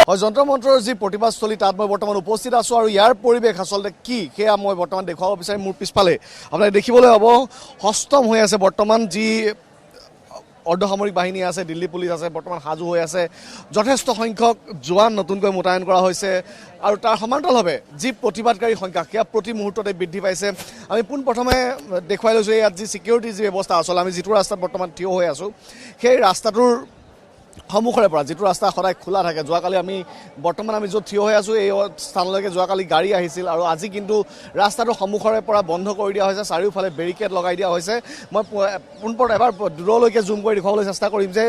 যন্ত্ৰ মন্ত্ৰৰ যি প্ৰতিবাদস্থলী তাত মই বৰ্তমান উপস্থিত আছোঁ আৰু ইয়াৰ পৰিৱেশ আচলতে কি সেয়া মই বৰ্তমান দেখুৱাব বিচাৰিম। মোৰ পিছফালে আপোনালোকে দেখিবলৈ হ'ব হস্তম হৈ আছে বৰ্তমান যি অৰ্ধসামৰিক বাহিনী আছে, দিল্লী পুলিচ আছে, বৰ্তমান সাজু হৈ আছে। যথেষ্ট সংখ্যক জোৱান নতুনকৈ মোতায়েন কৰা হৈছে আৰু তাৰ সমান্তৰালভাৱে যি প্ৰতিবাদকাৰী সংখ্যা সেয়া প্ৰতি মুহূৰ্ততে বৃদ্ধি পাইছে। আমি পোনপ্ৰথমে দেখুৱাই লৈছোঁ ইয়াত যি ছিকিউৰিটি যি ব্যৱস্থা আচলতে আমি যিটো ৰাস্তাত বৰ্তমান থিয় হৈ আছোঁ সেই ৰাস্তাটোৰ সন্মুখৰে পৰা যিটো ৰাস্তা সদায় খোলা থাকে। যোৱাকালি বৰ্তমান আমি য'ত থিয় হৈ আছোঁ এই স্থানলৈকে যোৱাকালি গাড়ী আহিছিল আৰু আজি কিন্তু ৰাস্তাটো সন্মুখৰে পৰা বন্ধ কৰি দিয়া হৈছে, চাৰিওফালে বেৰিকেড লগাই দিয়া হৈছে। মই পোনপৰত এবাৰ দূৰলৈকে জুম কৰি দেখুৱাবলৈ চেষ্টা কৰিম যে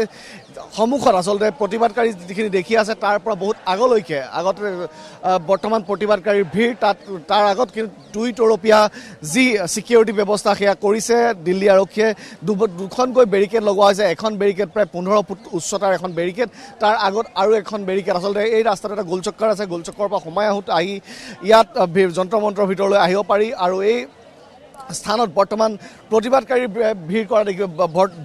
সন্মুখত আচলতে প্ৰতিবাদকাৰী যিখিনি দেখি আছে তাৰ পৰা বহুত আগলৈকে আগতে বৰ্তমান প্ৰতিবাদকাৰীৰ ভিৰ তাৰ আগত কিন্তু দুইতৰপীয়া যি ছিকিউৰিটি ব্যৱস্থা সেয়া কৰিছে দিল্লী আৰক্ষীয়ে। দুখনকৈ বেৰিকেড লগোৱা হৈছে। এখন বেৰিকেড প্ৰায় 15 ফুট উচ্চতাৰ এখন বেৰিকেড, তাৰ আগত আৰু এখন বেৰিকেড। আচলতে এই ৰাস্তাত এটা গোলচক্কৰ আছে, গোলচক্ৰৰ পৰা সোমাই আহি ইয়াত যন্ত্ৰ মন্ত্ৰৰ ভিতৰলৈ আহিব পাৰি আৰু এই স্থানত বৰ্তমান প্ৰতিবাদকাৰী ভিৰ কৰা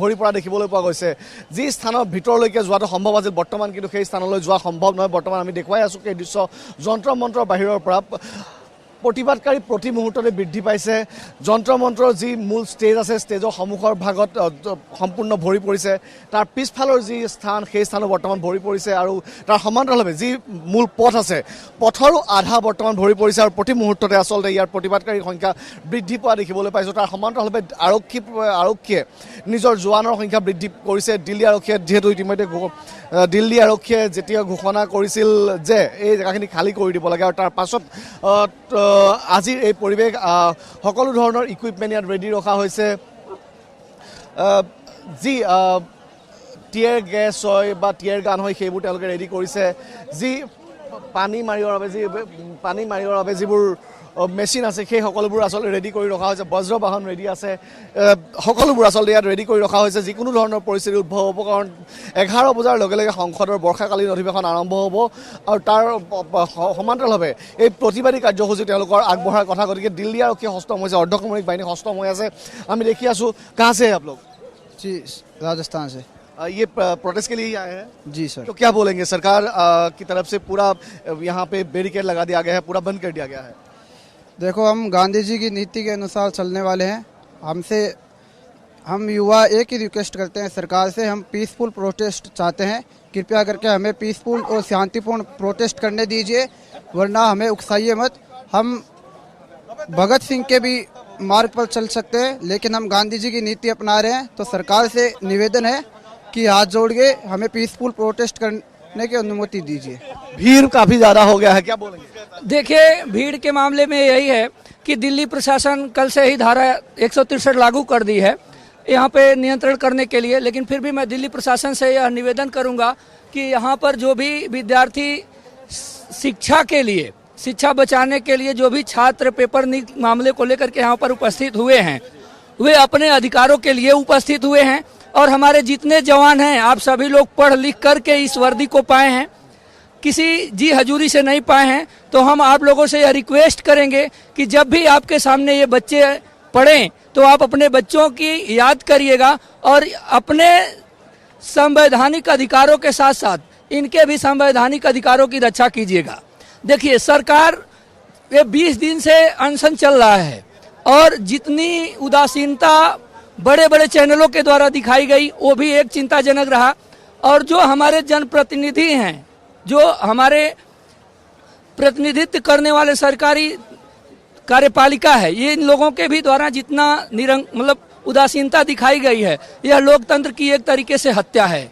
ভৰি পৰা দেখিবলৈ পোৱা গৈছে। যি স্থানৰ ভিতৰলৈকে যোৱাটো সম্ভৱ আছিল বৰ্তমান কিন্তু সেই স্থানলৈ যোৱা সম্ভৱ নহয়। বৰ্তমান আমি দেখুৱাই আছোঁ সেই দৃশ্য যন্ত্ৰ মন্ত্ৰৰ বাহিৰৰ পৰা। প্ৰতিবাদকাৰী প্ৰতি মুহূৰ্ততে বৃদ্ধি পাইছে। যন্ত্ৰ মন্ত্ৰৰ যি মূল ষ্টেজ আছে ষ্টেজৰ সন্মুখৰ ভাগত সম্পূৰ্ণ ভৰি পৰিছে। তাৰ পিছফালৰ যি স্থান সেই স্থানো বৰ্তমান ভৰি পৰিছে আৰু তাৰ সমান্তৰালভাৱে যি মূল পথ আছে পথৰো আধা বৰ্তমান ভৰি পৰিছে আৰু প্ৰতি মুহূৰ্ততে আচলতে ইয়াৰ প্ৰতিবাদকাৰীৰ সংখ্যা বৃদ্ধি পোৱা দেখিবলৈ পাইছোঁ। তাৰ সমান্তৰালভাৱে আৰক্ষীয়ে নিজৰ জোৱানৰ সংখ্যা বৃদ্ধি কৰিছে। দিল্লী আৰক্ষীয়ে যিহেতু ইতিমধ্যে দিল্লী আৰক্ষীয়ে যেতিয়া ঘোষণা কৰিছিল যে এই জেগাখিনি খালী কৰি দিব লাগে আৰু তাৰ পাছত আজিৰ এই পৰিৱেশ সকলো ধৰণৰ ইকুইপমেণ্ট ইয়াত ৰেডি ৰখা হৈছে। যি টিয়াৰ গেছ হয় বা টিয়াৰ গান হয় সেইবোৰ তেওঁলোকে ৰেডি কৰিছে। যি পানী মাৰিবৰ বাবে যিবোৰ মেচিন আছে সেই সকলোবোৰ আচলতে ৰেডি কৰি ৰখা হৈছে। বজ্ৰ বাহন ৰেডি আছে, সকলোবোৰ আচলতে ইয়াত ৰেডি কৰি ৰখা হৈছে যিকোনো ধৰণৰ পৰিস্থিতি উদ্ভৱ হ'ব। কাৰণ 11 বজাৰ লগে লগে সংসদৰ বৰ্ষাকালীন অধিৱেশন আৰম্ভ হ'ব আৰু তাৰ সমান্তৰালভাৱে এই প্ৰতিবাদী কাৰ্যসূচী তেওঁলোকৰ আগবঢ়াৰ কথা। গতিকে দিল্লী আৰক্ষী হস্তম হৈছে, অৰ্ধসামৰিক বাহিনী হস্তম হৈ আছে। আমি দেখি আছোঁ। কাহাঁ से आप लोग? जी राजस्थान से। ये प्रोटेस्ट के लिए ही आए हैं? जी सर। तो क्या बोलेंगे, सरकार की तरफ से पूरा यहाँ पे बैरिकेड लगा दिया गया है, पूरा बंद कर दिया गया है? देखो हम गांधी जी की नीति के अनुसार चलने वाले हैं। हम युवा एक ही रिक्वेस्ट करते हैं सरकार से, हम पीसफुल प्रोटेस्ट चाहते हैं। कृपया करके हमें पीसफुल और शांतिपूर्ण प्रोटेस्ट करने दीजिए, वरना हमें उकसाइए मत। हम भगत सिंह के भी मार्ग पर चल सकते हैं, लेकिन हम गांधी जी की नीति अपना रहे हैं। तो सरकार से निवेदन है कि हाथ जोड़ के हमें पीसफुल प्रोटेस्ट करने की अनुमति दीजिए। भीड़ काफी ज्यादा हो गया है, क्या बोलेंगे? देखिए, भीड़ के मामले में यही है कि दिल्ली प्रशासन कल से ही धारा 163 लागू कर दी है यहाँ पे नियंत्रण करने के लिए। लेकिन फिर भी मैं दिल्ली प्रशासन से यह निवेदन करूंगा कि यहाँ पर जो भी विद्यार्थी शिक्षा बचाने के लिए जो भी छात्र पेपर लीक मामले को लेकर के यहाँ पर उपस्थित हुए हैं, वे अपने अधिकारों के लिए उपस्थित हुए हैं। और हमारे जितने जवान हैं, आप सभी लोग पढ़ लिख करके इस वर्दी को पाए हैं, किसी जी हजूरी से नहीं पाए हैं। तो हम आप लोगों से यह रिक्वेस्ट करेंगे कि जब भी आपके सामने ये बच्चे पढ़ें तो आप अपने बच्चों की याद करिएगा और अपने संवैधानिक अधिकारों के साथ साथ इनके भी संवैधानिक अधिकारों की रक्षा कीजिएगा। देखिए, सरकार ये 20 दिन से अनशन चल रहा है और जितनी उदासीनता बड़े बड़े चैनलों के द्वारा दिखाई गई वो भी एक चिंताजनक रहा। और जो हमारे जनप्रतिनिधि हैं, जो हमारे प्रतिनिधित्व करने वाले सरकारी कार्यपालिका है, ये इन लोगों के भी द्वारा जितना उदासीनता दिखाई गई है, यह लोकतंत्र की एक तरीके से हत्या है।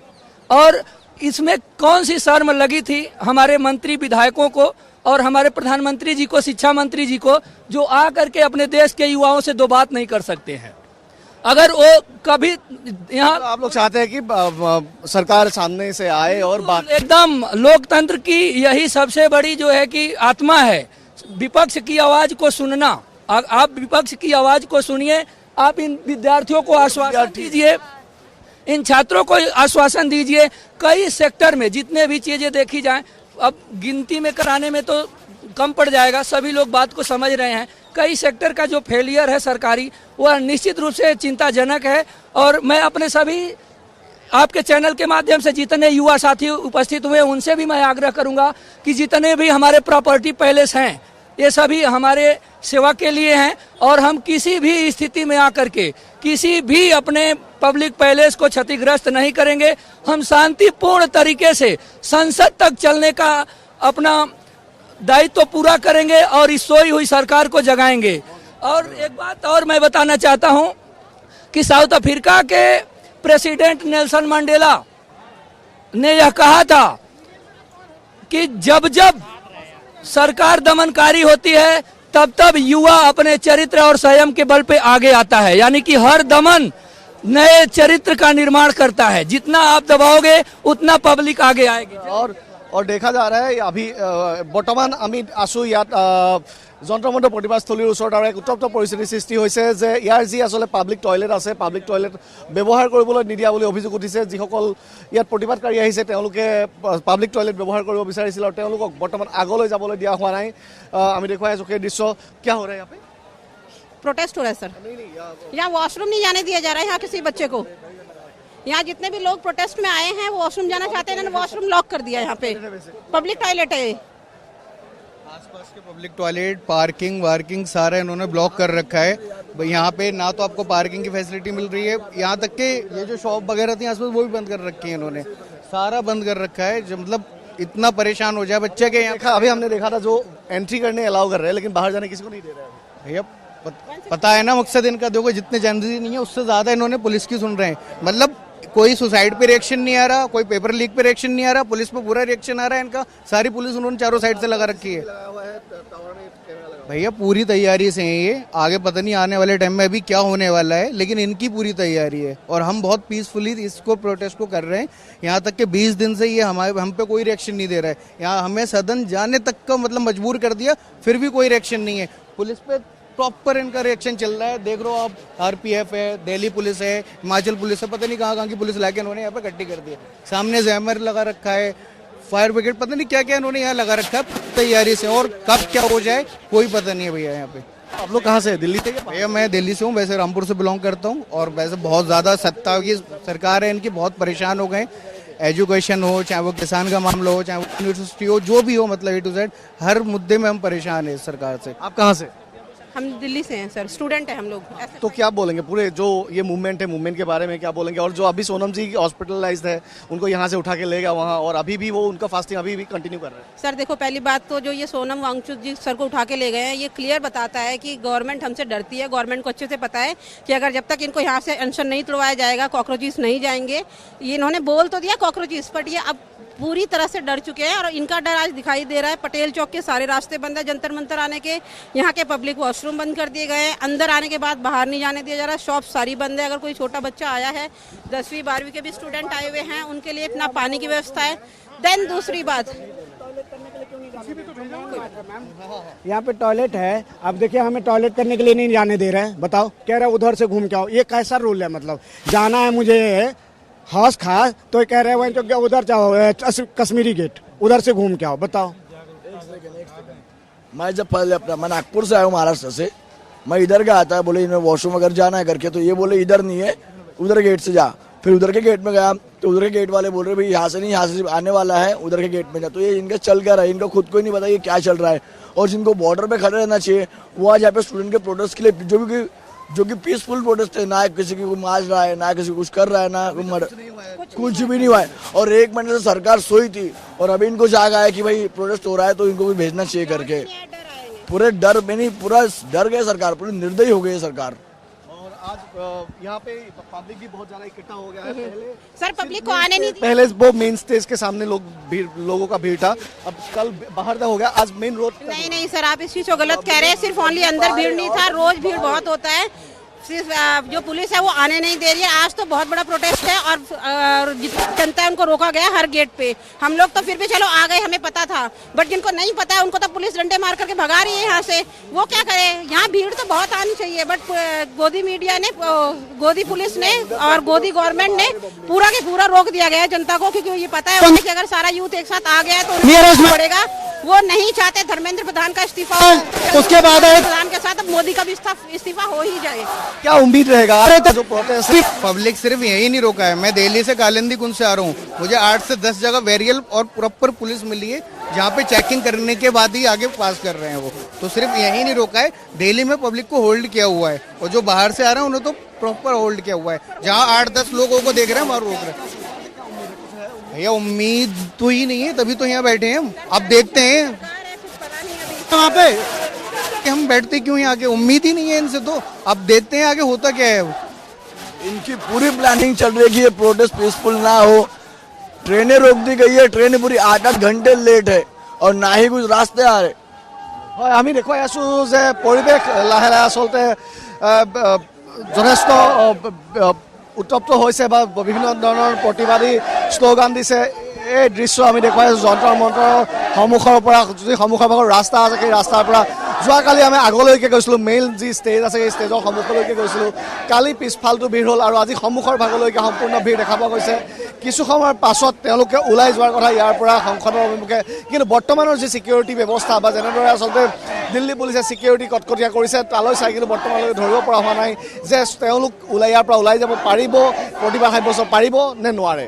और इसमें कौन सी शर्म लगी थी हमारे मंत्री विधायकों को और हमारे प्रधानमंत्री जी को, शिक्षा मंत्री जी को, जो आ करके अपने देश के युवाओं से दो बात नहीं कर सकते हैं। अगर वो कभी यहाँ आप लोग चाहते हैं कि सरकार सामने से आए और बात, एकदम लोकतंत्र की यही सबसे बड़ी जो है कि आत्मा है, विपक्ष की आवाज को सुनना। आप विपक्ष की आवाज को सुनिए, आप इन विद्यार्थियों को आश्वासन दीजिए, इन छात्रों को आश्वासन दीजिए। कई सेक्टर में जितने भी चीजें देखी जाएं, अब गिनती में कराने में तो कम पड़ जाएगा, सभी लोग बात को समझ रहे हैं। कई सेक्टर का जो फेलियर है सरकारी, वह निश्चित रूप से चिंताजनक है। और मैं अपने सभी आपके चैनल के माध्यम से जितने युवा साथी उपस्थित हुए उनसे भी मैं आग्रह करूंगा कि जितने भी हमारे प्रॉपर्टी पैलेस हैं ये सभी हमारे सेवा के लिए हैं और हम किसी भी स्थिति में आकर के किसी भी अपने पब्लिक पैलेस को क्षतिग्रस्त नहीं करेंगे। हम शांतिपूर्ण तरीके से संसद तक चलने का अपना दायित्व पूरा करेंगे और इस सोई हुई सरकार को जगाएंगे। और एक बात और मैं बताना चाहता हूं कि साउथ अफ्रीका के प्रेसिडेंट नेल्सन मंडेला ने यह कहा था कि जब जब सरकार दमनकारी होती है तब तब युवा अपने चरित्र और संयम के बल पे आगे आता है, यानी कि हर दमन नए चरित्र का निर्माण करता है। जितना आप दबाओगे उतना पब्लिक आगे आएगी। और देखा जा रहा है अभी बर्तमान आमी आसो यात যন্ত্ৰ মন্ত্ৰ প্ৰতিবাদস্থলীৰ ওচৰত আৰু এক উত্তপ্ত পৰিস্থিতিৰ সৃষ্টি হৈছে যে ইয়াৰ যি আসলে পাব্লিক টয়লেট আছে পাব্লিক টয়লেট ব্যৱহাৰ কৰিবলৈ নিদিয়া বুলি অভিযোগ উঠিছে। যিসকল ইয়াত প্ৰতিবাদকাৰী আহিছে তেওঁলোকে পাব্লিক টয়লেট ব্যৱহাৰ কৰিব বিচাৰিছিল আৰু তেওঁলোকক বৰ্তমান আগলৈ যাবলৈ দিয়া হোৱা নাই। আমি দেখুৱাই আছো সেই দৃশ্য। क्या हो रहा है यहाँ पे? प्रोटेस्ट हो रहा है सर। यहाँ वॉशरूम नहीं जाने दिया जा रहा है यहाँ किसी बच्चे को। यहाँ जितने भी लोग प्रोटेस्ट में आए हैं वो वॉशरूम जाना चाहते हैं, इन्होंने वॉशरूम लॉक कर दिया। यहाँ पे पब्लिक टॉयलेट है, आसपास के पब्लिक टॉयलेट पार्किंग वार्किंग सारा इन्होंने ब्लॉक कर रखा है। यहाँ पे ना तो आपको पार्किंग की फैसिलिटी मिल रही है, यहाँ तक कि ये जो शॉप वगैरह थी आसपास वो भी बंद कर रखी है इन्होंने, सारा बंद कर रखा है। जो मतलब इतना परेशान हो जाए बच्चे के यहाँ। अभी हमने देखा था जो एंट्री करने अलाउ कर रहे हैं लेकिन बाहर जाने किसी को नहीं दे रहे हैं। भैया पता है ना मकसद इनका, देखो जितने जनरली नहीं है उससे ज्यादा इन्होंने पुलिस की सुन रहे हैं। मतलब कोई सुसाइड पे रिएक्शन नहीं आ रहा, कोई पेपर लीक पे रिएक्शन नहीं आ रहा, पुलिस पे पूरा रिएक्शन आ रहा है इनका। सारी पुलिस उन्होंने चारों साइड से लगा रखी है। भैया पूरी तैयारी से है ये, आगे पता नहीं आने वाले टाइम में अभी क्या होने वाला है, लेकिन इनकी पूरी तैयारी है और हम बहुत पीसफुली इसको प्रोटेस्ट को कर रहे हैं। यहाँ तक कि 20 दिन से ये हम पे कोई रिएक्शन नहीं दे रहा है। यहाँ हमें सदन जाने तक का मतलब मजबूर कर दिया, फिर भी कोई रिएक्शन नहीं है। पुलिस पे प्रॉपर इनका रिएक्शन चल रहा है। देख लो आप, आरपीएफ है, दिल्ली पुलिस है, हिमाचल पुलिस है, पता नहीं कहाँ की पुलिस लाके इन्होंने यहाँ पे इकट्ठी कर दी है। सामने जैमर लगा रखा है, फायर ब्रिगेड, पता नहीं क्या क्या इन्होंने यहाँ लगा रखा है तैयारी से, और कब क्या हो जाए कोई पता नहीं है भैया। यहाँ पे आप लोग कहाँ से? दिल्ली से? भैया मैं दिल्ली से हूँ, वैसे रामपुर से बिलोंग करता हूँ। और वैसे बहुत ज़्यादा सत्ता की सरकार है इनकी, बहुत परेशान हो गए। एजुकेशन हो, चाहे वो किसान का मामला हो, चाहे वो यूनिवर्सिटी हो, जो भी हो, मतलब A to Z हर मुद्दे में हम परेशान है इस सरकार से। आप कहाँ से? हम दिल्ली से हैं सर, स्टूडेंट हैं हम लोग। तो क्या बोलेंगे पूरे जो ये मूवमेंट है, मूवमेंट के बारे में क्या बोलेंगे? और जो अभी सोनम जी हॉस्पिटलाइज्ड है उनको यहाँ से उठा के ले गया वहाँ, और अभी भी वो उनका फास्टिंग अभी भी कंटिन्यू कर रहे हैं। सर देखो, पहली बात तो जो ये सोनम वांगचुक जी सर को उठा के ले गए हैं, ये क्लियर बताता है कि गवर्नमेंट हमसे डरती है। गवर्नमेंट को अच्छे से पता है कि अगर जब तक इनको यहाँ से अनशन नहीं तुड़वाया जाएगा कॉकरोचेस नहीं जाएंगे। ये इन्होंने बोल तो दिया कॉकरोचेस, बट ये अब पूरी तरह से डर चुके हैं और इनका डर आज दिखाई दे रहा है। पटेल चौक के सारे रास्ते बंद है, जंतर मंतर आने के, यहाँ के पब्लिक वॉशरूम बंद कर दिए गए हैं, अंदर आने के बाद बाहर नहीं जाने दिया जा रहा, शॉप सारी बंद है। अगर कोई छोटा बच्चा आया है, 10वीं 12वीं के भी स्टूडेंट आए हुए हैं, उनके लिए इतना पानी की व्यवस्था है। देन दूसरी बात, यहाँ पे टॉयलेट है, अब देखिए हमें टॉयलेट करने के लिए नहीं जाने दे रहे हैं। बताओ, कह रहे हैं उधर से घूम के आओ। ये कैसा रूल है? मतलब जाना है मुझे हौस खास तो कह रहे हैं तो उधर जाओ कश्मीरी गेट, उधर से घूम के आओ। बताओ, मैं जब पहले मैं नागपुर से आया हूँ, महाराष्ट्र से, मैं इधर गया था, बोले इन्हें वॉशरूम अगर जाना है करके, तो ये बोले इधर नहीं है, उधर गेट से जा। फिर उधर के गेट में गया तो उधर के गेट वाले बोल रहे भाई यहाँ से नहीं, यहाँ से आने वाला है, उधर के गेट में जा। तो ये इनका चल क्या रहा है, इनको खुद को ही नहीं पता ये क्या चल रहा है। और जिनको बॉर्डर पे खड़े रहना चाहिए वो आज यहाँ पे स्टूडेंट के प्रोटेस्ट के लिए जो कि पीसफुल प्रोटेस्ट है, ना किसी की कोई मार रहा है, ना किसी कुछ कर रहा है, ना कुछ भी नहीं हुआ है। और 1 महीने से सरकार सोई थी और अभी इनको जाग आया कि भाई प्रोटेस्ट हो रहा है तो इनको भी भेजना चाहिए करके। पूरे डर में नहीं, पूरा डर गए सरकार, पूरी निर्दयी हो गई है सरकार। और आज यहाँ पे पब्लिक भी बहुत ज्यादा इकट्ठा हो गया है। पहले सर पब्लिक को आने नहीं दिया। पहले वो मेन स्टेज के सामने लोगों का भीड़ था, अब कल बाहर का हो गया, आज मेन रोड। नहीं सर, आप इस चीज को गलत कह रहे हैं। सिर्फ ओनली अंदर भीड़ नहीं था, रोज भीड़ बहुत होता है। सिर्फ जो पुलिस है वो आने नहीं दे रही है। आज तो बहुत बड़ा प्रोटेस्ट है और जितनी जनता है उनको रोका गया हर गेट पे। हम लोग तो फिर भी चलो आ गए, हमें पता था, बट जिनको नहीं पता है उनको तो पुलिस डंडे मार करके भगा रही है यहाँ से। वो क्या करे? यहाँ भीड़ तो बहुत आनी चाहिए, बट गोदी मीडिया ने, गोदी पुलिस ने और गोदी गवर्नमेंट ने पूरा के पूरा रोक दिया गया है जनता को, क्योंकि ये पता है कि अगर सारा यूथ एक साथ आ गया तो पड़ेगा। वो नहीं चाहते धर्मेंद्र प्रधान का इस्तीफा हो। उसके बाद प्रधान के साथ अब मोदी का भी इस्तीफा हो ही जाए। क्या उम्मीद रहेगा जो प्रोटेस्ट पब्लिक सिर्फ यही नहीं रोका है। मैं दिल्ली से कालिंदी कुंज से आ रहा हूँ, मुझे 8 से 10 जगह वेरियल और प्रॉपर पुलिस मिली है जहाँ पे चेकिंग करने के बाद ही आगे पास कर रहे हैं वो। तो सिर्फ यही नहीं रोका है, दिल्ली में पब्लिक को होल्ड किया हुआ है और जो बाहर से आ रहे हैं उन्हें तो प्रॉपर होल्ड किया हुआ है। जहाँ 8-10 लोगों को देख रहे हैं वहाँ रोक रहे हैं। भैया उम्मीद तो ही नहीं है, तभी तो यहाँ बैठे हैं हम। अब देखते हैं वहाँ पे कि हम बैठते क्यों यहाँ आके, उम्मीद ही नहीं है इनसे। तो अब देखते हैं आगे होता क्या है। इनकी पूरी प्लानिंग चल रही है कि ये प्रोटेस्ट पीसफुल ना हो। ट्रेनें रोक दी गई है, ट्रेनें पूरी 8-8 घंटे लेट है और ना ही कुछ रास्ते आ रहे। হয় আমি দেখুৱাই আছোঁ যে পৰিৱেশ লাহে লাহে আচলতে যথেষ্ট উত্তপ্ত হৈছে বা বিভিন্ন ধৰণৰ প্ৰতিবাদী শ্লোগান দিছে। এই দৃশ্য আমি দেখুৱাই আছোঁ যন্তৰ মন্ত্ৰৰ সন্মুখৰ পৰা, যদি সন্মুখৰ ভাগৰ ৰাস্তা আছে সেই ৰাস্তাৰ পৰা যোৱাকালি আমি আগলৈকে গৈছিলোঁ, মেইন যি ষ্টেজ আছে সেই ষ্টেজৰ সন্মুখলৈকে গৈছিলোঁ। কালি পিছফালটো ভিৰ হ'ল আৰু আজি সন্মুখৰ ভাগলৈকে সম্পূৰ্ণ ভিৰ দেখা পোৱা গৈছে। কিছু সময়ৰ পাছত তেওঁলোকে ওলাই যোৱাৰ কথা ইয়াৰ পৰা সংসদৰ অভিমুখে। কিন্তু বৰ্তমানৰ যি ছিকিউৰিটি ব্যৱস্থা বা যেনেদৰে আচলতে দিল্লী পুলিচে ছিকিউৰিটি কটকটীয়া কৰিছে তালৈ চাই কিন্তু বৰ্তমানলৈকে ধৰিব পৰা হোৱা নাই যে তেওঁলোক ইয়াৰ পৰা ওলাই যাব পাৰিব, প্ৰতিবাদ সাব্যস্ত পাৰিব নে নোৱাৰে।